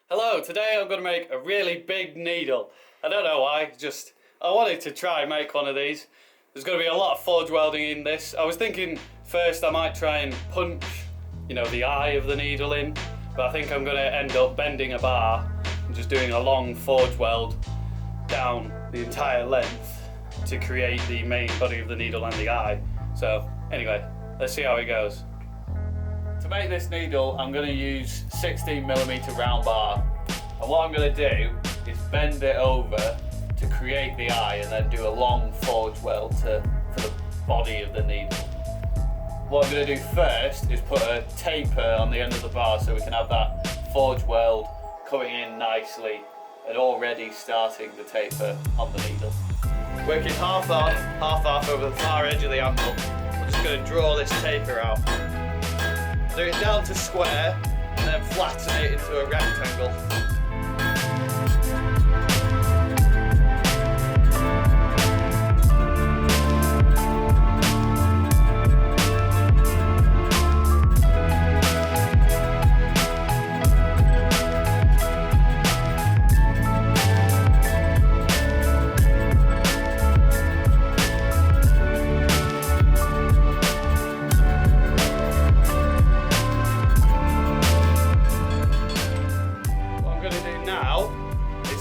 Hello, today I'm going to make a really big needle. I don't know why, just I wanted to try and make one of these. There's going to be a lot of forge welding in this. I was thinking first I might try and punch, the eye of the needle in, but I think I'm going to end up bending a bar and just doing a long forge weld down the entire length to create the main body of the needle and the eye. So anyway, let's see how it goes. To make this needle, I'm going to use 16mm round bar, and what I'm going to do is bend it over to create the eye and then do a long forge weld for the body of the needle. What I'm going to do first is put a taper on the end of the bar so we can have that forge weld coming in nicely and already starting the taper on the needle. Working half on, half off over the far edge of the anvil. I'm just going to draw this taper out. Do it down to square and then flatten it into a rectangle.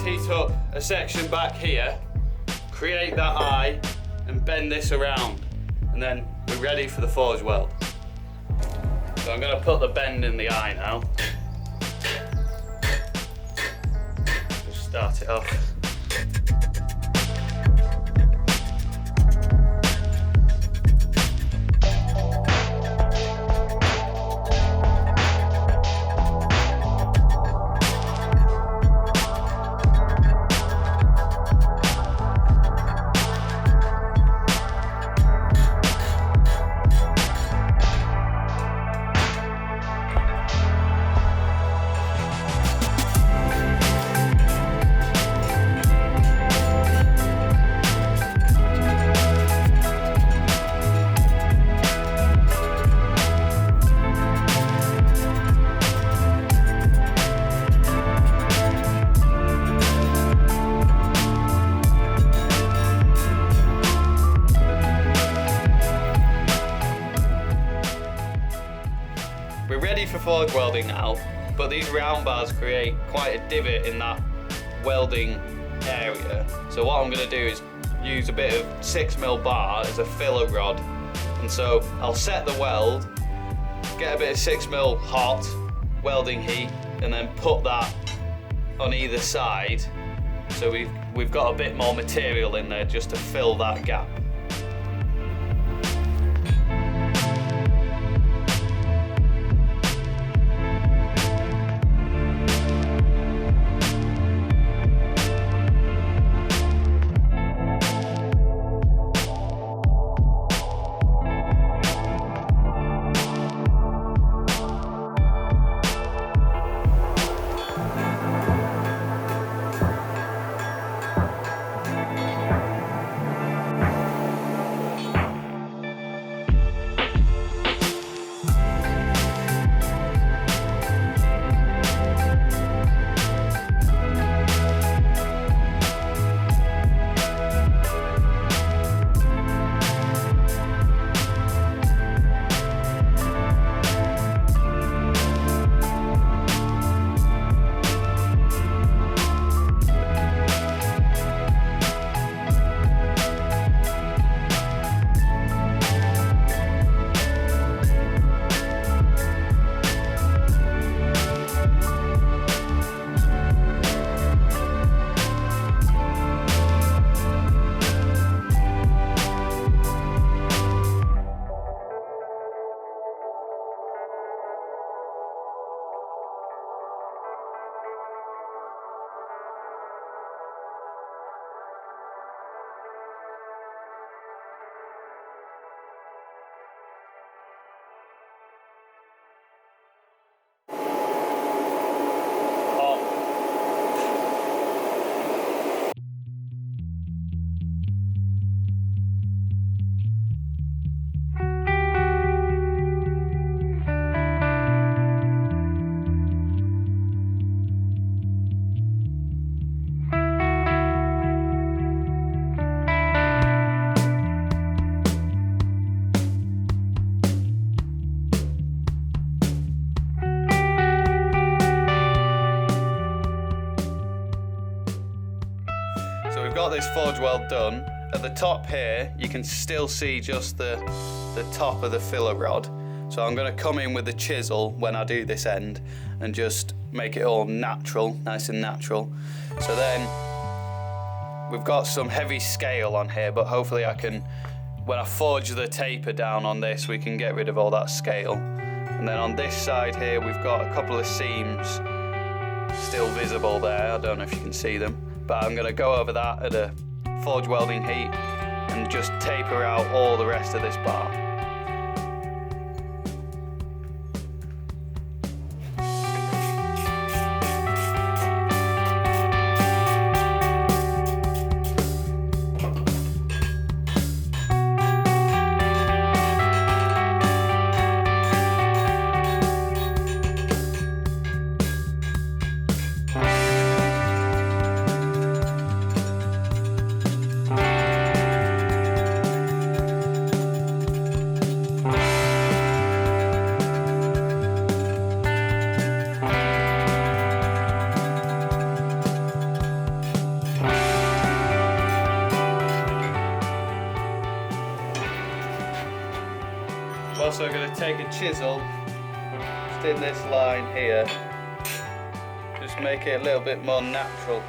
Heat up a section back here, create that eye and bend this around, and then we're ready for the forge weld. So I'm going to put the bend in the eye now. Just start it off. We're ready for forge welding now, but these round bars create quite a divot in that welding area. So what I'm going to do is use a bit of 6mm bar as a filler rod. And so I'll set the weld, get a bit of 6mm hot welding heat, and then put that on either side. So we've got a bit more material in there just to fill that gap. got this forge weld done. At the top here, you can still see just the top of the filler rod. So I'm going to come in with the chisel when I do this end and just make it all natural, nice and natural. So then we've got some heavy scale on here, but hopefully I can, when I forge the taper down on this, we can get rid of all that scale. And then on this side here, we've got a couple of seams still visible there. I don't know if you can see them, but I'm going to go over that at a forge welding heat and just taper out all the rest of this bar. I'm also going to take a chisel, just in this line here, just make it a little bit more natural.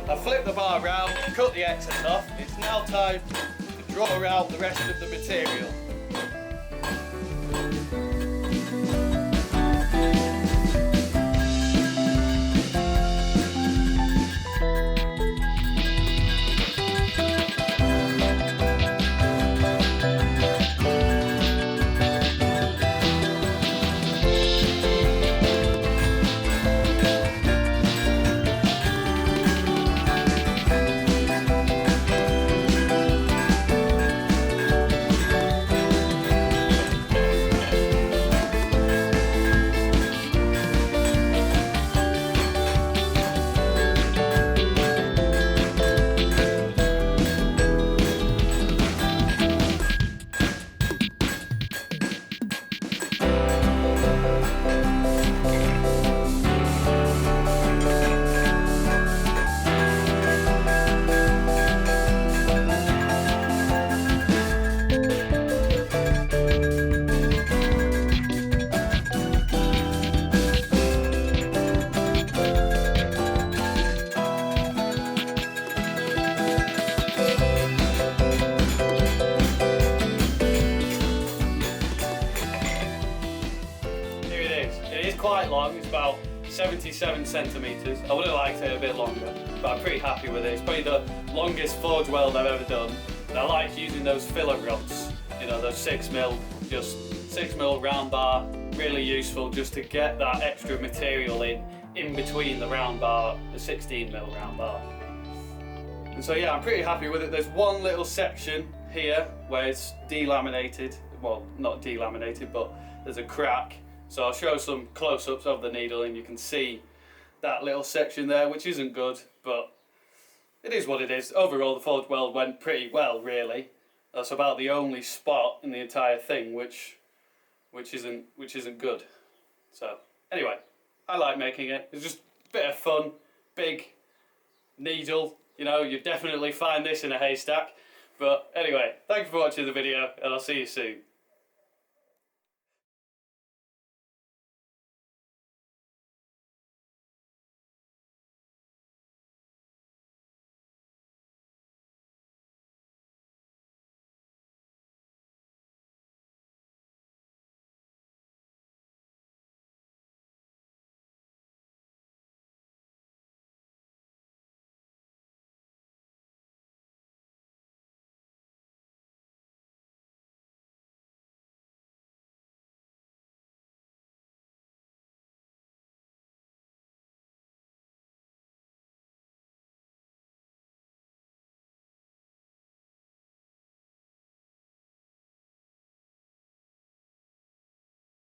I flip the bar round, cut the excess off. It's now time to draw out the rest of the material. Quite long, it's about 77 centimetres. I would have liked it a bit longer, but I'm pretty happy with it. It's probably the longest forge weld I've ever done. And I like using those filler rods, you know, those 6mm, just 6mm round bar, really useful just to get that extra material in between the round bar, the 16mm round bar. And so yeah, I'm pretty happy with it. There's one little section here where it's delaminated, well, not delaminated, but there's a crack. So I'll show some close-ups of the needle and you can see that little section there, which isn't good, but it is what it is. Overall, the forge weld went pretty well, really. That's about the only spot in the entire thing which which isn't good. So anyway, I like making it. It's just a bit of fun. Big needle, you know, you definitely find this in a haystack. But anyway, thank you for watching the video, and I'll see you soon.